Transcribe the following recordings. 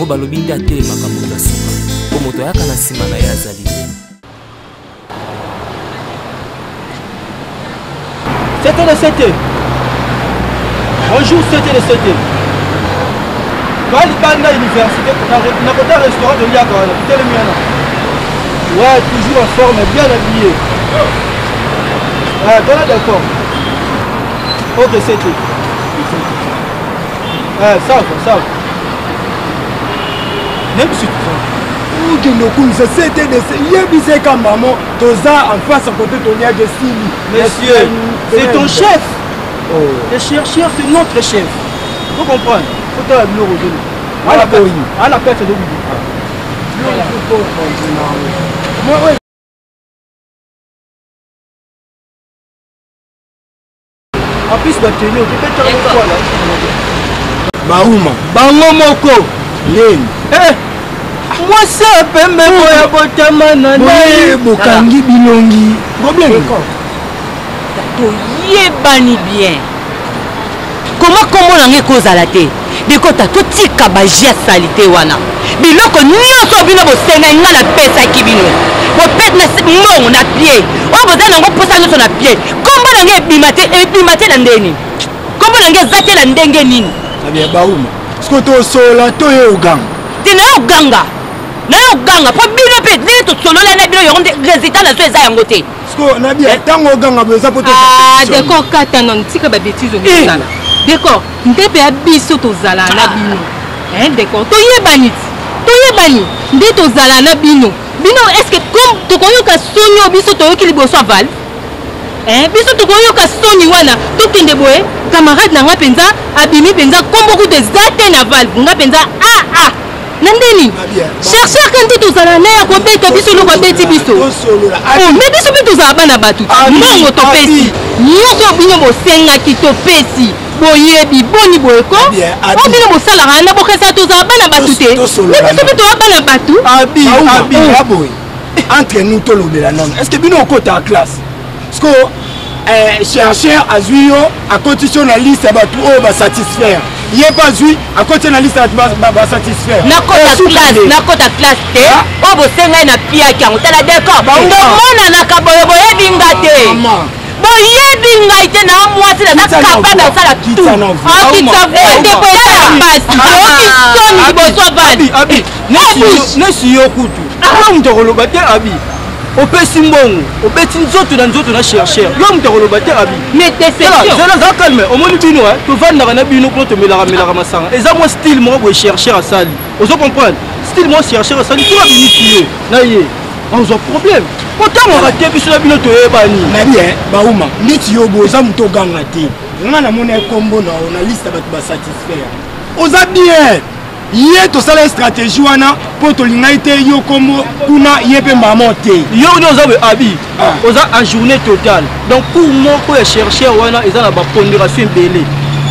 yango balobi nde atelemaka moto asima po moto ayaka na nsima na ye azali C'était le 7. Bonjour, c'était le 7. Quand il parle de l'université, dans un restaurant de Liaga, ouais, toujours en forme, bien habillé. Ouais, d'accord. Ok, c'était. Ouais, ça va. Même si tu c'était comme maman, Toza en face à côté de ton de Sili. Monsieur, c'est ton chef. Le chercheur, c'est notre chef. Vous comprenez? Faut te le redonner. À la perte de l'oubli. En plus, tu peux te quoi là? Baouma. Bango moko. Moi c'est pembe boya botama na na bokangi bilongi problème to yebani bien comment nange kozala te dekota to tika bagia salite wana biloko nyonso bino bosenga nga na pesa ki bino bopet na mbongo na pied o boza nango posa nyonso na pied kombo nange ebima te na ndeni kombo nange eza te na ndenge nini sabia bauma siko tosola toye oganga tina oganga na oganga po bino pe nini tosolola na bino yonde résultat na so eza yango te siko na bia tango oganga boza poto d'accord kata non tika ba bêtise ozala d'accord ndepe ya biso tozala na bino d'accord toyebani nde tozala na bino est-ce que comme tokoyoka sonyo biso toyoki liboso aval biso tokoyoka soni wana tokende boye camarade nanga penza abimi penza kombo kutu eza te na val nga penza nandeni chercheur kanti tozala na ya kobeta biso loko abeti biso me biso mpe tozala bana bato mbongo topesi nyonso bino bosengaki topesi boyebi boni boyeko o bino bosalaka na bokesa tozala bana bato te me biso mpe toza bana bato boye entre nous tolobela nono est ce que bino okota ya classe parce que chercheur azwi yo akondition na liste ya bato oyo basatisfaire ye pas zui à côté na liste ba satisfaire nakota classe te o bosenga na pia kyango tala d'accord mona na kaboyo boyebinga te boyebinga ite na mwasi na kapa na sala tout akitsa vende boya basi boso vadi abi nesi yo kutu mutokoloba te abi opesi mbongo obeti nzoto na chercheur yo mutokoloba te abi mais déception zela calme omoni bino tovandaka na bino mpo tomelaka masanga eza mwa style moko boye chercheur asali ozo comprendre style moko chercheur asali toka binisi ye na ye ozwa problème otangaka te biso na bino toyebani na bien bauma niti yo boza moto oganga te nga namona ekombo na yo na liste ya bato basatisfaire oza bien ye tosala stratégie wana po tolingai te yo kombo kuna ye mpe mama te yo ni oza boye abi oza en journée totale donc cours moko ya chercheur wana eza na bapondération ebele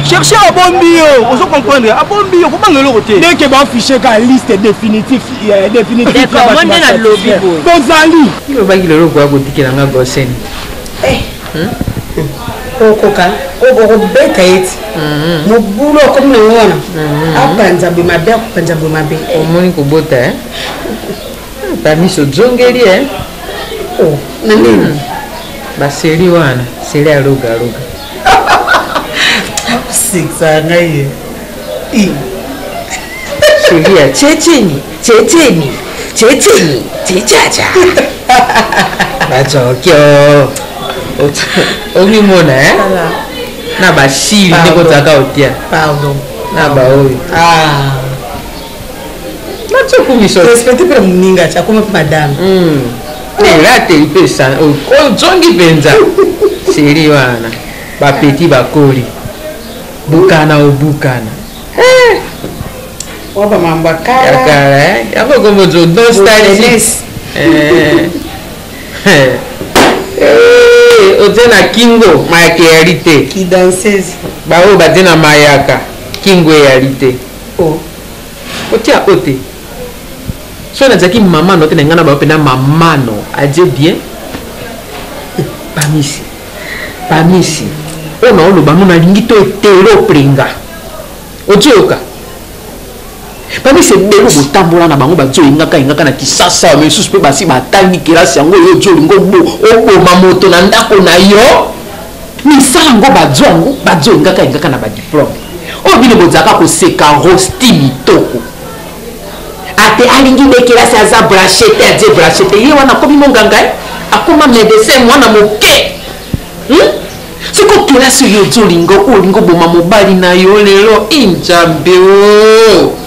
chercheur abombi yo ozo comprendre abombi yo kobanga eloko te ndenge baaffiche ka liste définitive monde na lobby boye tozali ilobaki lelo koya kotikelanga goseni okoka okobeta eti mobulu okomi nango wana apanza boye mabe akopanza boye mabe omoni kobota bamiso ozongeli na nini baseri wana seri aloga sikisanga ye seri ya ceceni cecaca bacokyo omimona na basili nde kozaka otia na baoyo natiokumisorespecte mpe moninga akoma mpe madame elateli mpe ozongi mpenza seri wana bapeti bakoli bukana obukana wabamambo akala yango komozo nostalgie otie na kingo mayaka eyali te kidanseuse baoyo batie na mayaka kingo eyali te otia o te so nazalaki mamano te na ngai na bao mpena mamano adie bien bamisi oyo na oloba no nalingi to etelo oprenga otioka bamisi ebele botambola na bango bazoyingaka na kisasa misusu mpe basi batangi kelasi yango oyo ozolinga oboma moto na ndako na yo misala yango bazoyingaka na badiplome oyo bino bozalaka koseka rosti mitoko ate alingi nde kelasi aza brachete adie brachete ye wana akomi monganga akoma médecin mwana moke siko kelasi oyo ozolinga olinga oboma mobali na yo lelo injambe o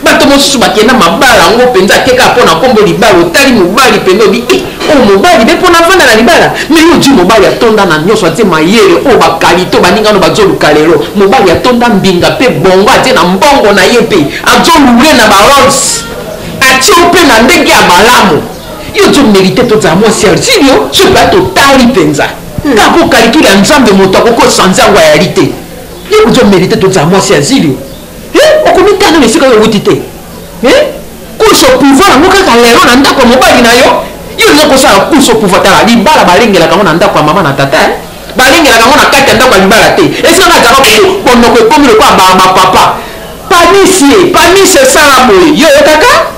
bato mosusu bakenda mabala yango mpenza akeka mpona nkombo libala otali mobali mpenza obi oyo mobali mpe mpona avanda na libala me yo odi mobali atonda na nyonso atie mayele oyo bakalite baningano bazoluka lelo mobali atonda mbinga mpe bongo atie na mbongo na ye mpe azolule na barols atie mpe na ndenge ya malamu yo ozomerite tozala mwasi ya silio soki atotali mpenza kaka okalikile ya nzambe moto akokosa nzango ya yali te yo ozomerite tozala mwasi ya silio okomitana na esika oyo owuti te course au pouvoir yango kaka lelo na ndako ya mobali na yo yo olinga kosala course au pouvoir tala libala balengelaka yango na ndako ya mama na tata balengelaka yango na kati ya ndako ya libala te esika nga azaka bondoko ekomi lokola bapapa panisi esala boye yo oyokaka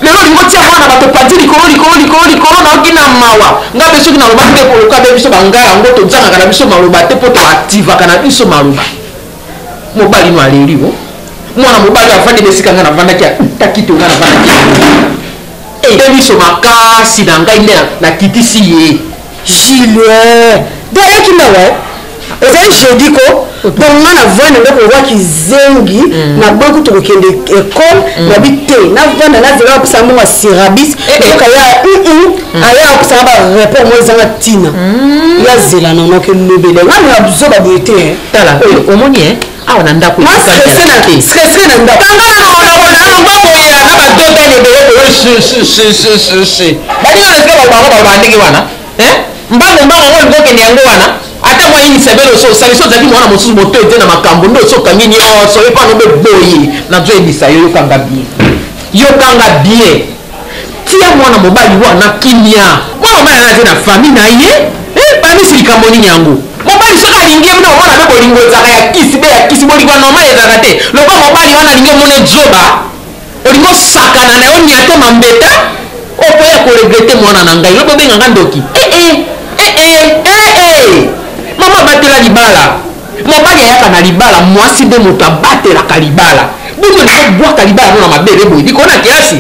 lelo olingo tia mwana bato padi likolo naoki na mawa nga mpe soki naloba te koloka be biso bangala yango tozangaka na biso maloba te mpo toaktivaka na biso maloba mobali no aleli o mwana mobali avandi besika nga navandaki takiti nga navandaki ete biso makasi na ngai nde nakitisi ye Gilles dayaki mawa ezali jeudi ko donc nga navanda ndako owaki zengi naboki tokokende ekole nabi te navanda nazela apesa mongo sirabis oka ya aya apesanga bareport mo ezanga ntina yazela nanoke lobele nga nazoba boye te tala omoni awa na ndako stresse na ndako boya na badotani ebele koyo baninga nasika bango bandenge wana mbango ngo likokende yango wana ata mwa ini sebele osaliso ozalaki mwana mosusu moto ete na makambo nde osokangi nyonso epano mpe boye nazoyebisa yo yokanga bien tia mwana mobali wana kimia mwana mobali anaze na famille na ye bamisi likambo nini yango mobali soki alingi ye mna omona mpe bolingo ezaka ya kisi bolingo normal ezaka te lokwa mobali wana alingi omona ezoba olingo osakana na yo nia te mambeta okoya koregrete mwana na ngai lobo benganga ndoki mama abatela libala mobali ayaka na libala mwasi nde moto abatelaka libala buzo likobwaka libala no na mabele boye likona kelasi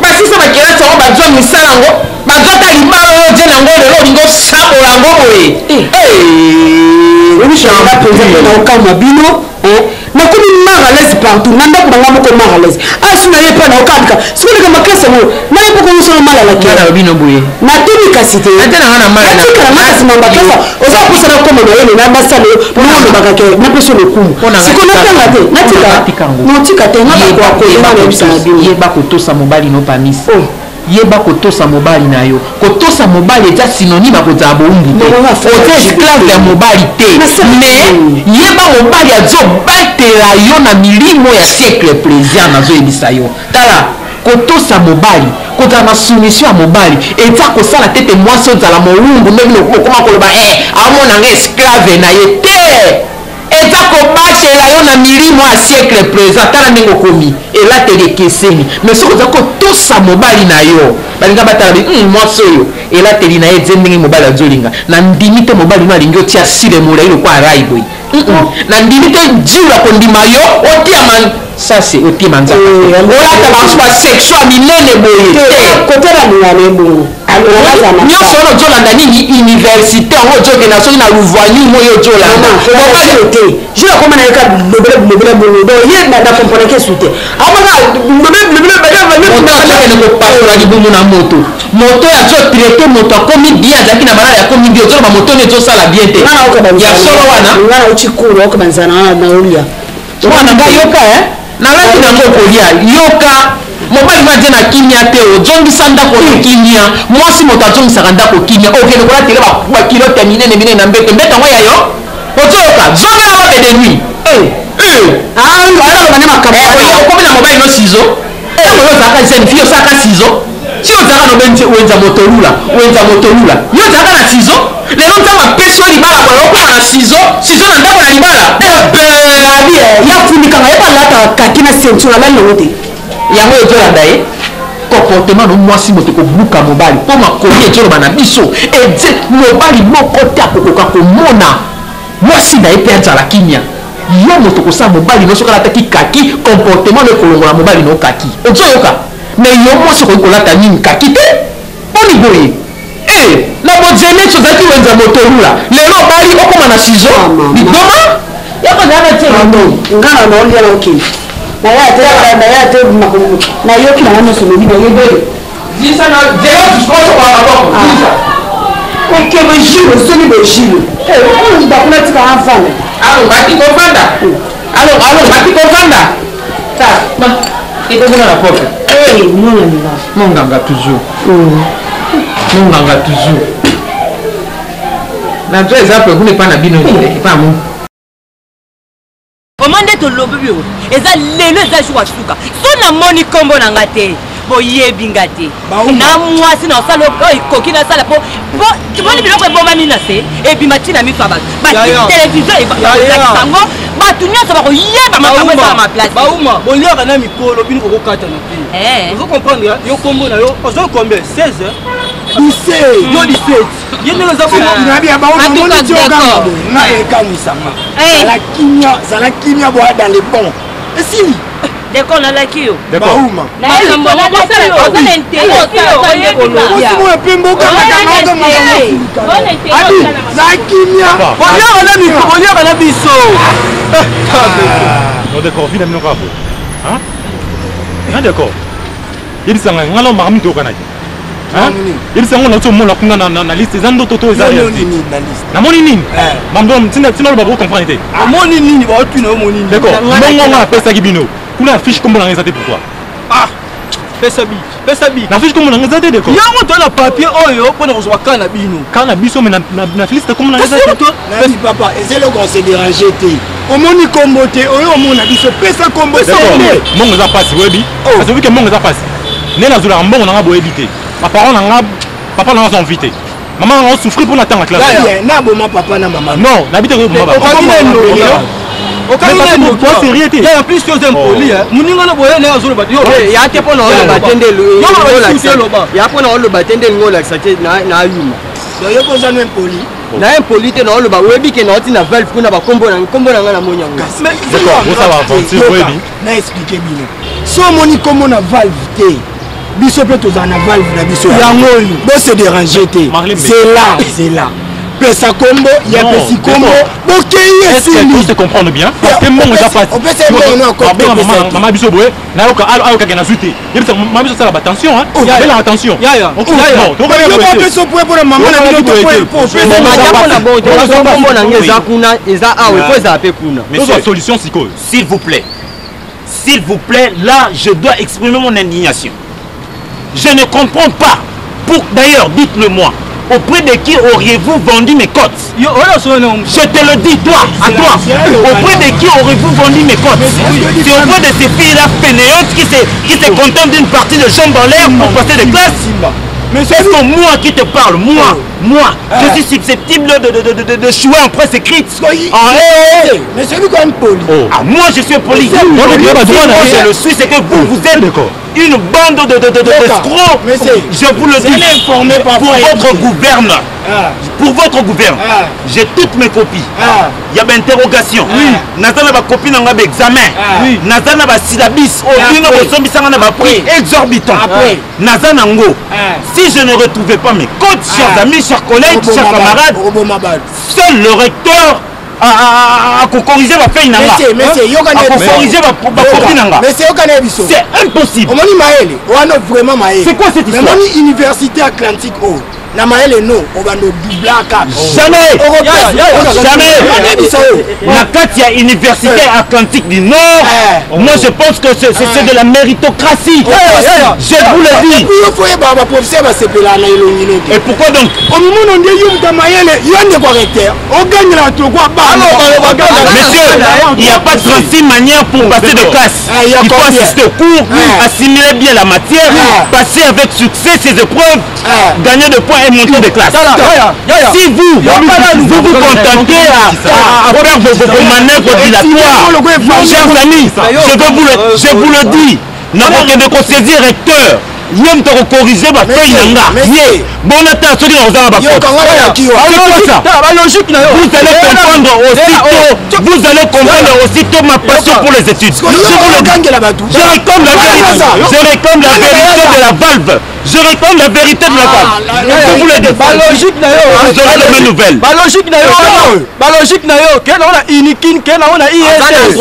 basisa bakelasi yango bazwa misala yango bazwata libala oyo je nango lelo olingo sabola yango boye omisanga mpenza mpe naokama bino nakomi maralaise partout na ndako banga moko maralaise asi na ye mpe naokabika sikoleka makasi yango naye mpo komisolo malalaki bino boye natuni kasi te natikala makasi na makasa oza kosana kombo na ye na basala nolobaka ke napeso lokumu siko natanga te natika te nakakoakoyebanayebisana bino yeba kotosa mobali no pamisi yeba kotosa mobali na yo kotosa mobali eza synonyme ya kozala boumbu te oza esclave ya mobali te me yeba mobali azobatela yo na milimo ya siècle plaisir nazoyebisa yo tala kotosa mobali kozala na soumission ya mobali eza kosala tete mwasi ozala mowumbu nde bino okoma koloba amona nga esclave na ye te eza kobatela yo na milimo ya siècle présent tala ndenge okomi elateli ekeseni mais soki oza kotosa mobali na yo balinga batala mwasi oyo elateli na ye eze ndenge mobali azolinga na ndimi te mobali no alingi otia sile molai lokwa arai boye na ndimi te jiwa kondima yo otia ça c'est otie manzaka olata banso basexuel minene boye te kotela mingane bongo nyonso wana ozolanda nini université yango ozokenda soki na louvoigne moyo ozolanda te je nakoma na yeka lobele bongo donc ye nakomponake su te aokende kopasola libumu na moto azotraite moto akomi bien azalaki na malala akomi bien ozoloba moto ni ezosala bien te ya solo wana ngana ochikulu okobanzana na olia mwana nga yoka nalaki nango kolia yoka mobali ma je na kimia te ozongisa ndako kimia mwasi moto azongisaka ndako kimia okende kolatela bakilote minene na mbete yango ya yo ozoyoka zongela mabe de nuit okomi na mobali no sizo ntango yo ozalaka jeune fille osalaka sizo si ozalaka nobenzi wenza motolula yo ozalaka na sizo lelo ntango apesi yo libala boye okoma na sizo na ndako na libala abi ya funikanga ye balata kaki na ceinture alali nango te yango ezolanda ye comportement no mwasi moto kobuka mobali mpo makomi ezoloba na biso ede mobali moko te akokoka komona mwasi na ye mpe azala kimia yo moto kosala mobali no soki alataki kaki comportement no ekolongola mobali no kaki ozoyoka mais yo mwasi okoki kolata nini kaki te mponi boye na bojenesi ozalaki wenza motolula lelo obali okoma na sizo lidoma yakozala te ngana naolia naokende nayoki nanga nyonso lobi nayebele oke bojile osoni bojile bakuna tika avanda alongaki kovanda ekozonga na porte monganga toujours nazo eza pekuna epa na bino epa mo omo nde tolobi bio eza lelo eza jour ya suka so namoni nkombo na nga te boyebi nga te na mwasi na osala oyo ekoki nasala po toboni biloko ebombami na se ebima ntina miso ya bato batelevizio ebakisango bato nyonso bakoyeba makambo ezala maplace bauma boliaka na mikolo bino kokokata na te ozo comprendre yo nkombo na yo ozo combien 16 lycée yo 17 ye ndenge eza nabia baomoni tiokanga nga ekamisanga zala kimia boa dans les bons esili D'accord, on a la kio. D'accord. Kuna affiche comme on a regardé pourquoi? Ah, pesa bi. La fiche comme on a regardé de quoi? Yango to na papier oyo pour nous voir kana bino. Kana biso mais na liste comme on a regardé. Merci papa, et c'est le conseil de ranger té. Omoni kombo té oyo omona biso pesa kombo té. Mon za passe webi. Parce que mon za passe. Ne na zula mbongo na bo éviter. Papa na sont invité. Maman a souffert pour l'attendre la classe. Na bon papa na maman. Non, n'habite que maman. En plus tu es impoli muninga na boye na azolo bati yo ya te pona olo batendelo ya pona olo batendelo ngola sache na yuma yo ko zanu impoli na impoli te na olo ba webi ke na oti na valve kuna ba kombo na nga na monya ngo d'accord ça va avancer webi na expliquer bino so moni kombo na valve te biso pe to za na valve na biso yango bo se déranger te c'est là pesa kombo ya pesi kombo bokeye esili est-ce que comprendre bien parce que mon za passe on peut se voir encore maman biso boye na yoka ayoka na zute yebisa maman biso sala attention hein bela attention non to ba yo peso pour la maman na bino to kombo na ngeza kuna eza awe ko za pe kuna mais la solution c'est quoi? S'il vous plaît, là je dois exprimer mon indignation. Je ne comprends pas. D'ailleurs, dites-le-moi. Auprès de qui auriez-vous vendu mes cotes? Je te le dis, toi, à toi. Auprès de qui auriez-vous vendu mes cotes? C'est auprès de ces filles-là fainéantes qui se contentent d'une partie de jambes en l'air pour passer de classe. Mais c'est moi qui te parle, moi, je suis susceptible de jouer en presse écrite. Mais c'est lui quand même poli. Moi je suis poli. Moi je le suis, c'est que vous êtes une bande de escrocs. Je vous le dis. Pour votre gouverne, j'ai toutes mes copies. Il y a des interrogations. Nazana ba copie dans l'examen. Nazana ba syllabis. Prix exorbitant. Nazana ngo. Si je ne retrouvais pas mes codes, chers amis, chers collègues, chers camarades, seul le recteur a corrigé ma feuille nanga. C'est impossible. C'est quoi cette histoire? Université Atlantique O. Na maele no obano doublaka jamais na kati ya université Atlantique du Nord. Moi je pense que c'est de la méritocratie. Je vous le dis. Et pourquoi donc? Monsieur, il n'y a pas 36 manières pour passer de classe. Il faut assister au cours, assimiler bien la matière, passer avec succès ses épreuves, gagner de points un montant de classe. Si vous vous contentez à faire vos manœuvres dilatoires, chers amis, je vous le dis, n'importe de saisir recteur. Vous allez corriger ma feuille nanga. Bon attends, ceux qui ont besoin de vous allez comprendre aussitôt. Vous allez comprendre aussitôt ma passion pour les études. Je réclame la vérité. Je réclame la vérité de la valve. Je réclame la vérité de la valve. Je vous le dis. Pas logique d'ailleurs. Vous aurez les mêmes nouvelles. Pas logique d'ailleurs. Pas logique d'ailleurs. Quel on a inikin, quel on a ISS.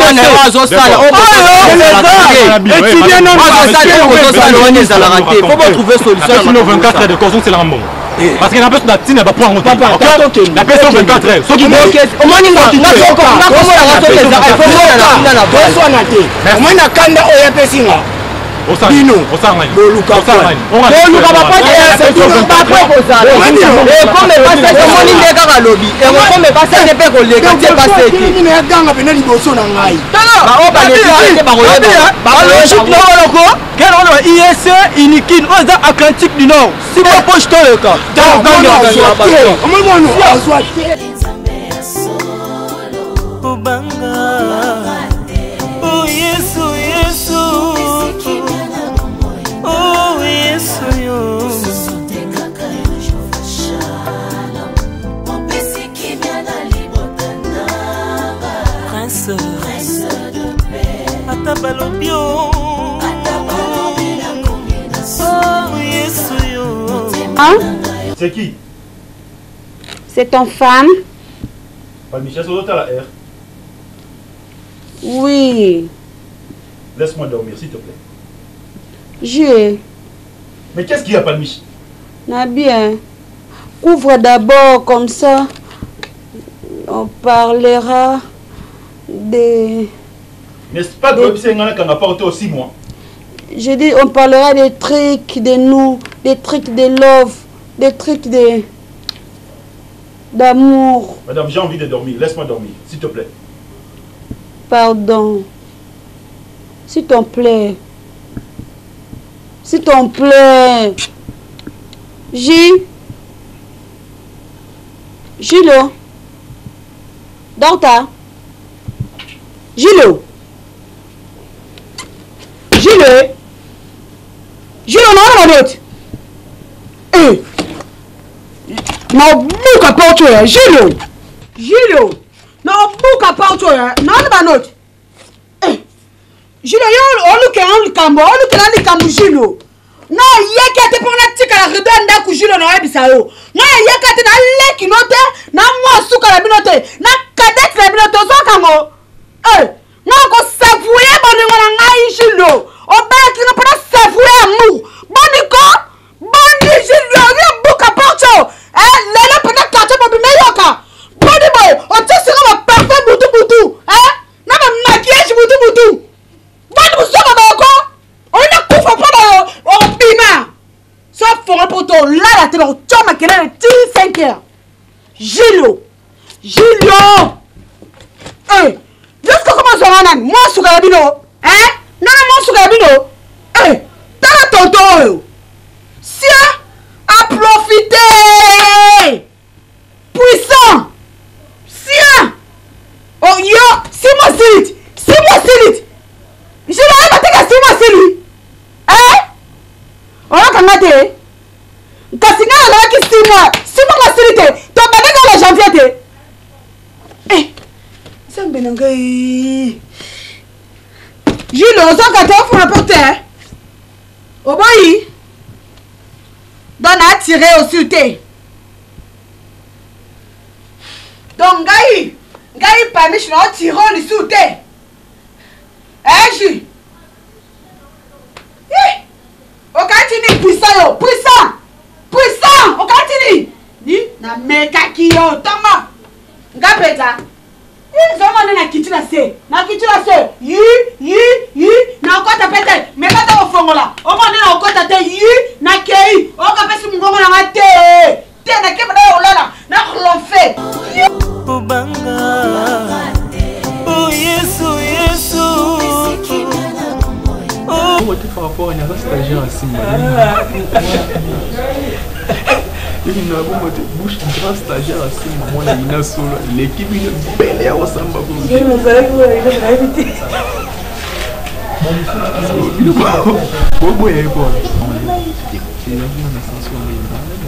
Il faut pas trouver solution. Sinon 24 heures de caution c'est l'ambon. Parce qu'il y a personne qui n'a pas point en la personne 24 heures. Ceux qui au moins il Bino, Atlantique du Nord. Si pas poche toi le cas. C'est qui? C'est ton femme? Michel Soto à la R. Oui. Laisse-moi dormir, s'il te plaît. Mais qu'est-ce qu'il y a, Palmiche? Bien. Couvre d'abord, comme ça. On parlera des... N'est-ce pas que c'est un qui n'a pas été aussi, moi? Je dis, on parlera des trucs de nous, des trucs de love, des trucs de... d'amour. Madame, j'ai envie de dormir. Laisse-moi dormir, s'il te plaît. Pardon. S'il te plaît. S'il te plaît. Gilo. Dorta. Gilo, non, non, non, buka porto ya, Gilo, non, buka porto ya, non, ba note. Gilo, yo, oluke likambo, Gilo. No, yeke te pona tika la redonda ku Gilo na ebisa yo. No, yeke te na leki note, na mo suka la binote, na cadet la binote so kango. Non, ko savouye boningo na ngai Gilo. Obaya ki na savouye amour. Boni Gilo, yo buka porto. Lelo pena kato bobi meyoka. Boni boy, o te sira ma parfait butu. Na ma maquillage butu. Boni musoma bako. On a kufa pa o bima. So fora poto la te lo choma kele 5 heures. Gilo. Jusqu'à comment ça va, moi, sous la bino, non, moi, sous la bino, t'as tonton, si à profiter, puissant, si oh yo, c'est moi, je vais pas te casser moi, on a qu'à mater, Cassina, on a qui 6 mois, la série, t'as pas dans la janvier, Gilo, on s'en gâte pour rapporter. Au boy, donne à tirer au suté. Donc, Gaï, parmi je vais tirer au suté. Gilles. Au cantine, puissant, au cantine. Ni, na meka ki yo, toma. Ngapeta. Zomane na kitchen se na okota pete mekata ofongola omone na okota te na kei okapesi mungongo na mate te na keba na olala na khlofe ubanga Yesu tu fais rapport à un stagiaire à Simba. Il n'a pas de bouche grand stagiaire à ce moment-là. Il a solo. L'équipe est belle et on s'en va.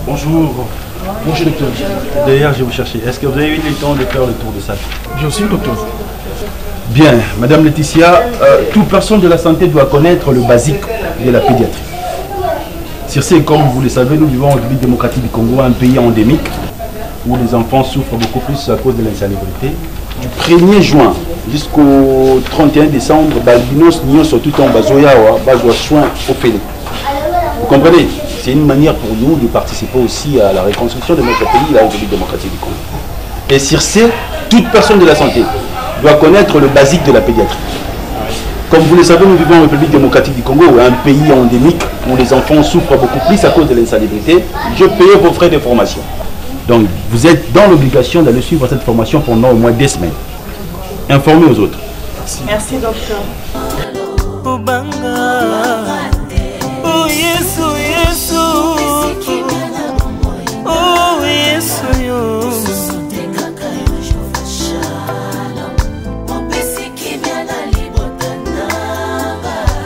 Bonjour. Bonjour docteur. D'ailleurs, je vous cherchais. Est-ce que vous avez eu le temps de faire le tour de ça? Bien sûr, docteur. Bien, Madame Laetitia, toute personne de la santé doit connaître le basique de la pédiatrie. Sur ce, comme vous le savez, nous vivons en République démocratique du Congo, un pays endémique où les enfants souffrent beaucoup plus à cause de l'insalubrité. Du 1er juin jusqu'au 31 décembre, Balbinos Nyon surtout en Bazoyawa, Bazoa soin au Félix. Vous comprenez? C'est une manière pour nous de participer aussi à la reconstruction de notre pays, la République démocratique du Congo. Et sur ce, toute personne de la santé doit connaître le basique de la pédiatrie. Comme vous le savez, nous vivons en République démocratique du Congo, un pays endémique où les enfants souffrent beaucoup plus à cause de l'insalubrité. Je paye vos frais de formation. Donc, vous êtes dans l'obligation d'aller suivre cette formation pendant au moins 2 semaines. Informez aux autres. Merci, docteur. Oh Yesu, Yesu. Oh Yesu, yo.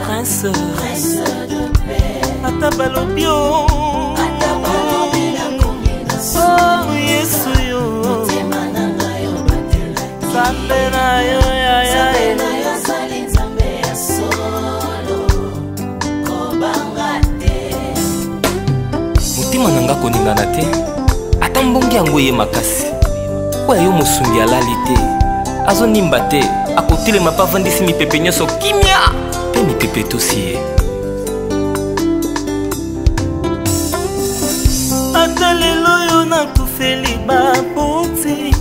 Prince de paix. Atabalobio. Oh Yesu, yo. Sambena yo ya ya. Mutima nanga koningana te ata mbongi yango ye makasi oyo yo mosungi alali te azonimba te akotelema mpa avandisi mipepe nyonso kimia mpe mipepe tosi ye ata lelo oyo nakufeli baboti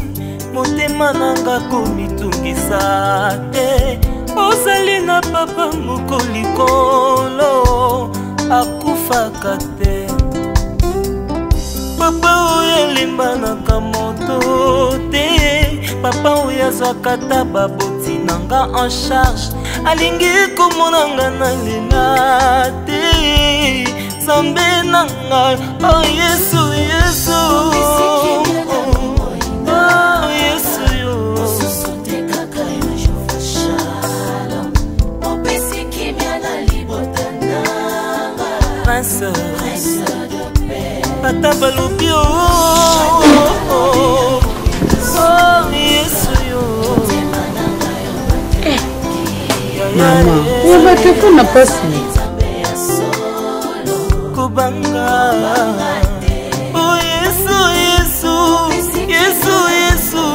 motema nanga komitungisa te ozali na papa moko likolo akufaka te papa oyo elimbanaka moto te papa oyo azwaka ta baboti nanga en charge alingi komonanga na lela te zambe nanga oh Yesu Yesu oh Yesu yo Prince de paix Pata balopio oh Yesu yo Maman, on va te faire la passe. Kobanga oh Yesu Yesu Yesu Yesu.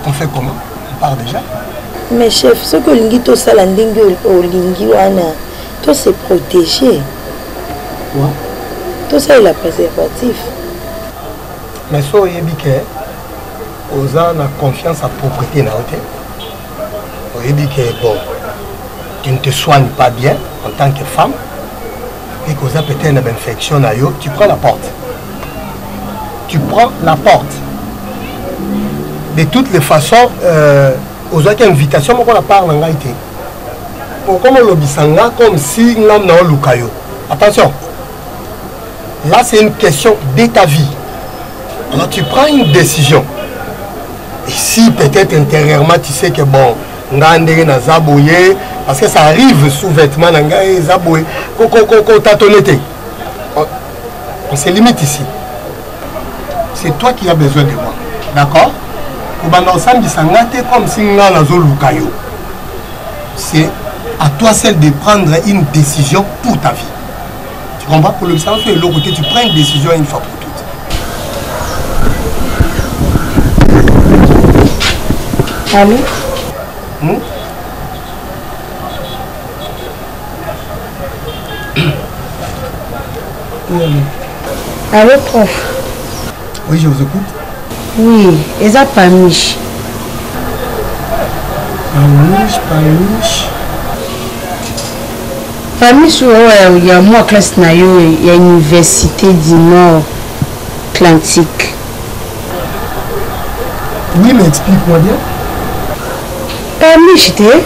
On fait comment? On part déjà? Mais chef, ce que l'ingito salandingi au lingi wana, toi c'est protégé. Quoi? Tout ça il a préservatif. Mais so yebike, oza na confiance à propriété na hotel. Yebike bon, tu ne te soignes pas bien en tant que femme et causa peut-être une infection à yo, tu prends la porte. Tu prends la porte. De toutes les façons, aux autres invitations, on a parlé en Haïti. Comme on l'obisanga, comme si on a lukayo. Attention, là c'est une question de ta vie. Alors tu prends une décision. Et si peut-être intérieurement tu sais que bon, parce que ça arrive sous vêtements, on se limite ici. C'est toi qui as besoin de moi. D'accord? C'est à toi seul de prendre une décision pour ta vie. Tu comprends? Pour le sens de l'autre côté, tu prends une décision une fois pour toutes. Allô? Allô, prof? Oui, je vous écoute. Oui, et ça pas miche. Pamiche, il y a moi classe nayo, il y a l'université du Nord Atlantique. Oui, mais explique-moi bien. Pamiche, t'es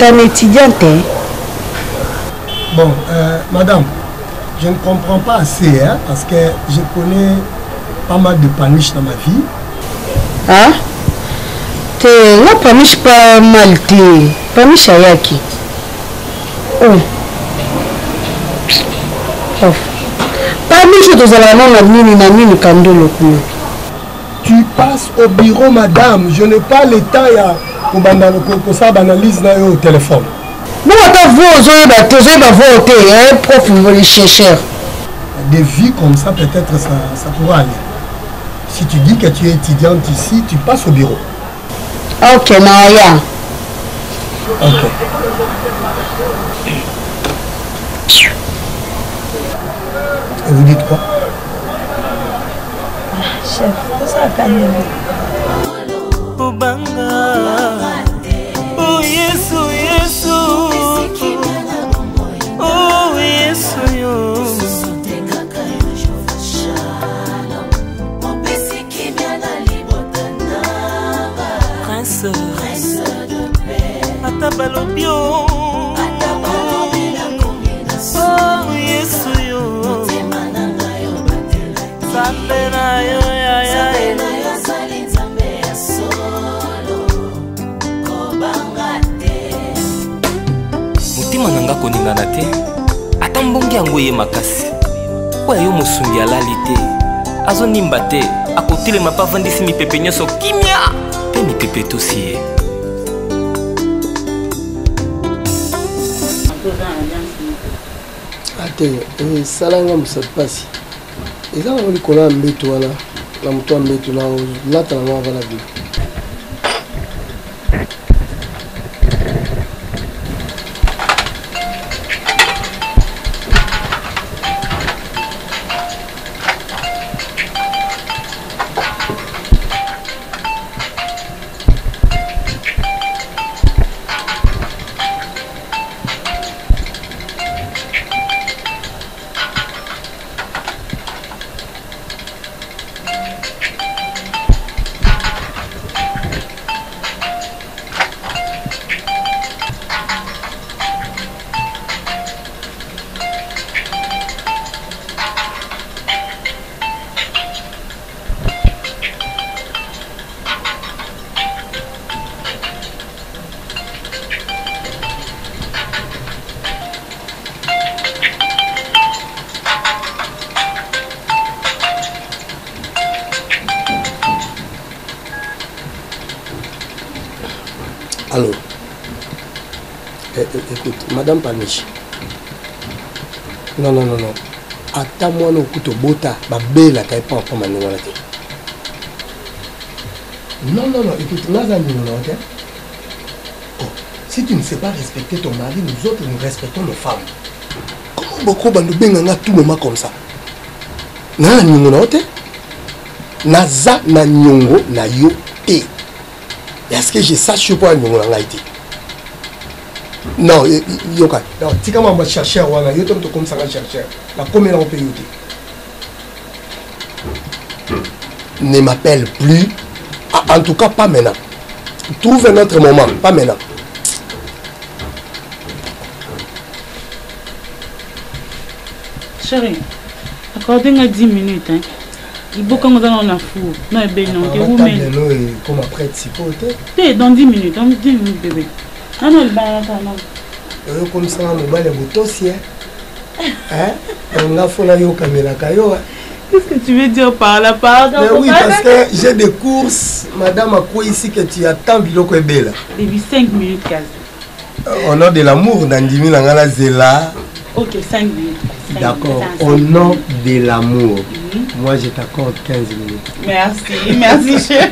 un étudiante. Bon, madame, Je ne comprends pas assez, hein, parce que je connais pas mal de paniches dans ma vie. Hein? La paniche pas mal, paniche ayaki. Oh. Paniche de la nini kandolo. Tu passes au bureau, madame. Je n'ai pas le temps pour ça banalise au téléphone. Bon, attends, vous, prof, les chercheurs. Des vies comme ça, peut-être ça pourra aller. Si tu dis que tu es étudiante ici, tu passes au bureau. Ok, Maya. Ok. Et vous dites quoi? Chef, ça va pas mieux. Oh Yesu, Yesu. Oh Yesu, yo. Prince de paix. Atabalobio. Oh Yesu, yo. Sapena yo ya ya. Mutima nanga koningana te. Ata mbongi yango ye makasi. Oya yo mosungi alali te. Azonimba te. Akotilema pa vandisi mipepe nyonso kimia. Pe mipepe tosi ye. Ate, salanga musapasi. Eza na likolo mbeto wana. Na muto mbeto na lata na mwa vala bi. Alors, écoute, Madame Paniche. Non. Attends-moi, nous écoute au bota, ma belle, qui n'est pas en train de me. Non, écoute, nous allons ok? Oh, si tu ne sais pas respecter ton mari, nous autres, nous respectons nos femmes. Comment beaucoup de gens tout le moment comme ça? Na nyongo ok? Naza na nyongo na yo te. Est-ce que je sache pas nyongo na ngaiti? Non, yoka. Non, tika mamba chercheur wana, yo tom to comme ça chercheur. La combien on peut yote? Ne m'appelle plus. En tout cas, pas maintenant. Trouve un autre moment, pas maintenant. Chérie, accordez-moi 10 minutes. Hein. Il faut qu'on dans la four. Non, ben non, t'es où, mais. Comme après, tu sais, dans 10 minutes, dans 10 minutes, bébé. Non, il va attendre. Comme ça, on va aller au dossier. Hein? On a fait la caméra. Qu'est-ce que tu veux dire par là? Oui, parce que j'ai des courses. Madame a quoi ici que tu attends Biloko est belle. Depuis 5 minutes, quasi. Au nom de l'amour, dans 10 000 ans, Zéla. Ok, 5 minutes. D'accord. Au nom de l'amour, moi je t'accorde 15 minutes. Merci chérie.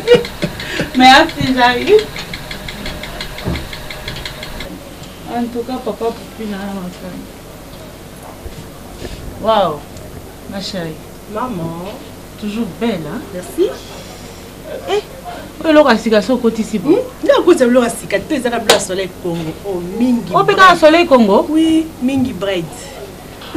Merci, j'arrive. En tout cas, papa, pour là, waouh, ma chérie. Maman. Toujours belle, hein? Merci. Eh, le rasika so côté ici. Non, quand c'est le rasika, tu es à la soleil Congo. Oh, mingi. On peut dans soleil Congo? Oui, mingi braid.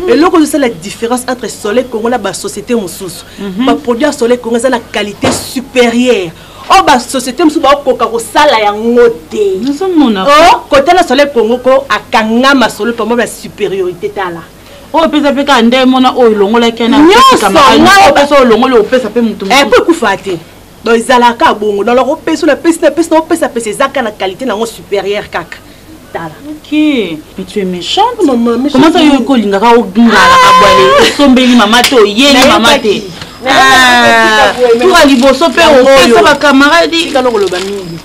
Et là, c'est la différence entre soleil Congo et la société Moussous. Les produits soleil Congo, c'est la qualité supérieure. Oh, la société Moussous, c'est la ngote. Nous sommes mon oh, côté la soleil Congo, à Kangama, soleil pour moi, la supériorité. o pesa pe ka nde mona o longola kena nyonso o pesa o longola o pesa pe mutu po ekufa te donc ezalaka bongo donc loko pesa na pesa ezaka na qualité nango supérieure kaka tala. Ok, mais tu es méchante. Maman, comment ça yo kolinga ka ogingala ka bwale sombeli mama to yeli mama te. Tu as liboso pe o pesa ba camarade ka lokoloba mingi.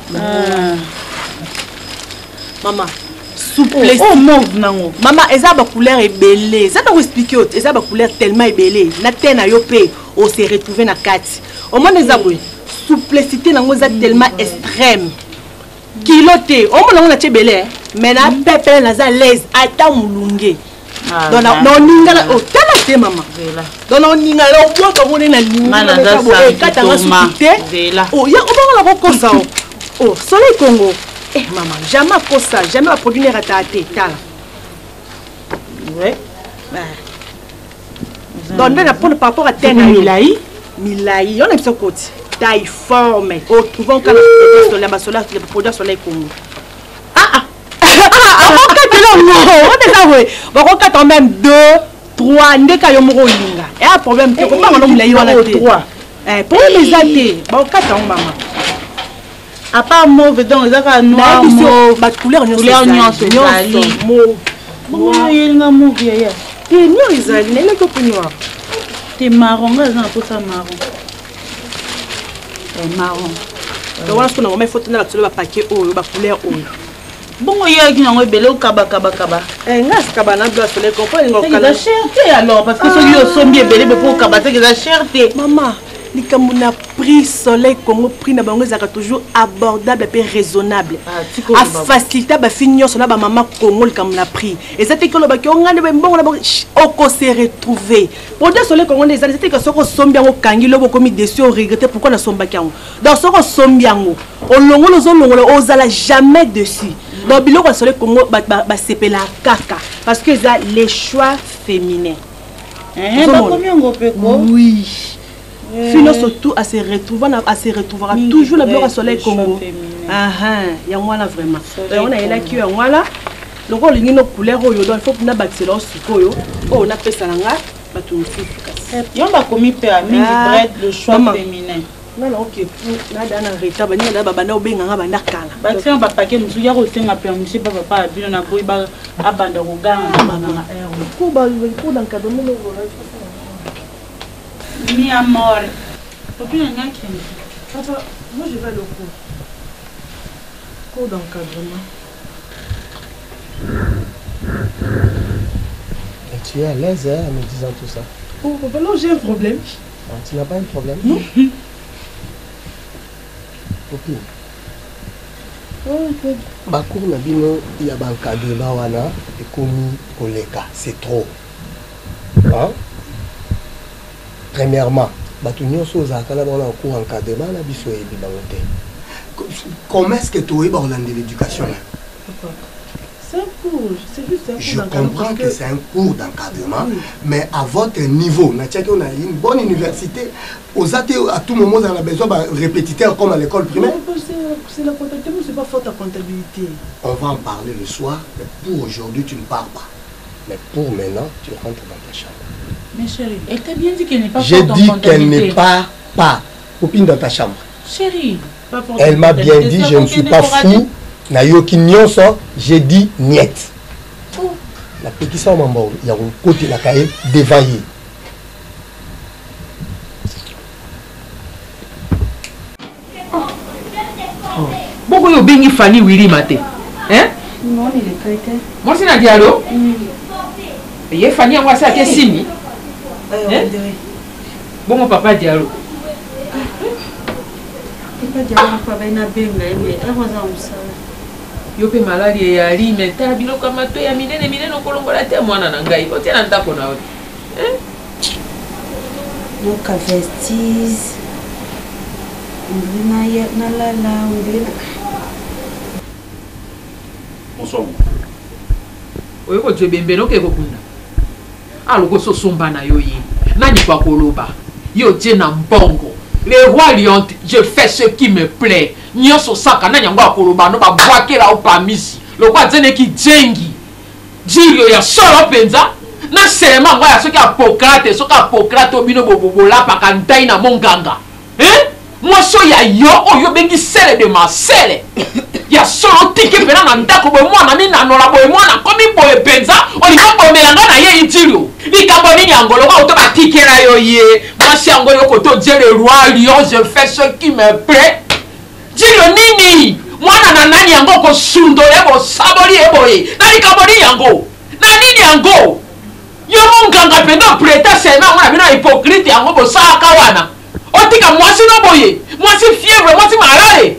Maman, souplesse. Oh mauve nango. Maman, eza ba couleur ebelé. Ça t'a expliqué autre, eza ba couleur tellement ebelé. Na tena yo pe o se retrouver na kati. Au moins eza boy. Souplicité nango eza tellement extrême. Kiloté, au moins na tebelé. Mais na pepe na za l'aise ata mulunge. Donc na ninga o tala te maman. Donc na ninga lo bo ka wona na ninga na bo e kata nga soupité. Oh ya o ba la ko ça. Oh, Soleil Congo. Eh maman, jamais pour ça, jamais à produire une ratatée, tala. Ouais. Donc là, pour par rapport à Tena Milaï, on a ce côté. Taille forme. Oh, trouvons quand le produit Soleil Congo. On a quand même 2, 3, ndé ka yomoro linga. Et un problème, c'est comment on a Milaï on a 3. Pour les athées, bon, 4 ans maman. À part mauve, donc ils ont noir, mauve, couleur nuance, mauve. Bon, il y a mauve, il y a. Et nous, ils ont les coupes noires. T'es marron, ils ont tout ça marron. Marron. Donc voilà ce qu'on a mis photo dans la paquet haut, la couleur haut. Bon, il y a qui ont belé au kaba. Eh, n'a ce kaba n'a pas sur les compagnies. C'est la cherté alors, parce que ceux qui sont bien belé pour kaba, c'est la cherté. Maman. Les Camerounais prix Soleil Congo prix na bango ezaka toujours abordable et raisonnable. A faciliter ba finir sur na ba maman Congo le Camerounais prix. Et ça te que le ba ko ngane ba mbongo na o ko se retrouver. Pour dire Soleil Congo les années c'était que soko sombiango kangi lo ko mi déçu o regretter pourquoi na somba kango. Donc soko sombiango o longo lo zo longo o zala jamais dessus. Donc biloko Soleil Congo ba sepela kaka parce que ça les choix féminins. Combien on peut quoi? Oui. Finot surtout à se retrouvera toujours la bloc à Soleil Congo. Il y a moi là vraiment. On a là qui est moi là. Donc on a une couleur il faut que nous bâtir là sukoyo. Oh on a fait ça là. Batu mfuka. Il y a commis permis de le choix féminin. Non OK pour na dana reta ba ni na baba na obenga nga banda kala. Ba tiens ba paquet musu ya ko tenga permis pas papa bino na boy ba abanda ko ganga na air. Ko ba ko dans cadre no Mi amor. Papi, il y a qui Papa, moi je vais le cours. Cours d'encadrement. Tu es à l'aise hein, en me disant tout ça? Oh, papa, là j'ai un problème. Ah, tu n'as pas un problème? Non. Papi. Bakour na bino, il y a un encadrement wana et komi koleka, c'est trop. Hein? Premièrement, comment est-ce que tu es dans l'éducation? C'est un cours, c'est juste un cours. Je comprends que c'est un cours d'encadrement, mais à votre niveau, on a une bonne université, à tout moment on a besoin de répétiteurs comme à l'école primaire. C'est la comptabilité, c'est pas faute à comptabilité. On va en parler le soir, mais pour aujourd'hui tu ne pars pas. Mais pour maintenant, tu rentres dans ta chambre. Mais chérie, elle t'a bien dit qu'elle n'est pas forte en comptabilité. J'ai dit qu'elle n'est pas copine dans ta chambre. Chérie, elle m'a bien dit, je ne suis pas fou. J'ai dit niet. La petite soeur m'a dit, il y a un côté de la cahier dévaillé. Pourquoi vous avez Fanny Willy Maté? Hein? Non, il est prêté. Moi, c'est Nadia, allô? Il y a Fanny, moi, c'est à quel signe? Bon, mon papa Diallo. Papa Diallo, papa, il a bien gagné. Yo pe maladi ya rime ta biloko mato ya minene minene okolongola te mwana na ngai otia na ndako na we. Donc vestis. Ndina ya na la ndina. Bonsoir. Oyo ko jebembe no ke ko kunda. Aloko so somba na yo yi. Nani kwa koloba. Yo je na mbongo. Les rois lions, je fais ce qui me plaît. Nyoso saka na nyangwa koloba no ba bwakela o pamisi. Lokwa zene ki jengi. Jirio ya solo penza. na selema ngoya soki apokrate soki apokrate obino bolapaka ntai na monganga mwasi oyo ya yo oyo bengi sele de masele ya solo tiki mpena na ndako boye mwana minanola boye mwana komi boye mpenza olinga bomelanga na ye itilo likambo nini yango longa oto batikela yo ye mwasi yango yo koto die le roi lion je fais ce qui me plaît dilo nini mwana na nani yango kosundola bosaboli ye boye na likambo nini yango na nini yango yo monganga mpenda opreta sema mwana bino hypocrite yango bosalaka wana otika mwasi no boye mwasi fièvre mwasi malade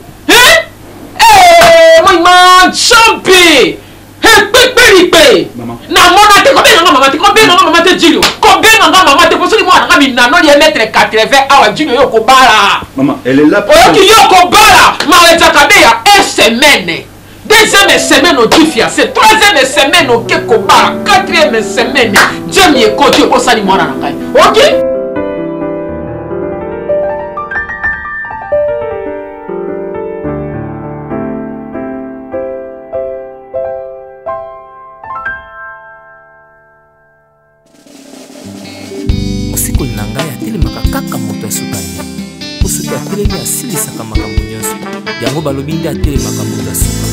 moi champi pepelipe na mona te kobenga mama te kobenga mama te jilio kobenga mama te posoli mwana nga minano li mettre 80 awa jilio yo kobala maman elle est là oyoki yo kobala maleta beya une semaine deuxième semaine otifia c'est troisième semaine oke kobala quatrième semaine jemi ekoti okosali mwana na ngai ok. mosikoli na ngai atelemaka kaka moto asukani po soki atelemi asilisaka makambo nyonso yango balobi nde atelemaka moto asuka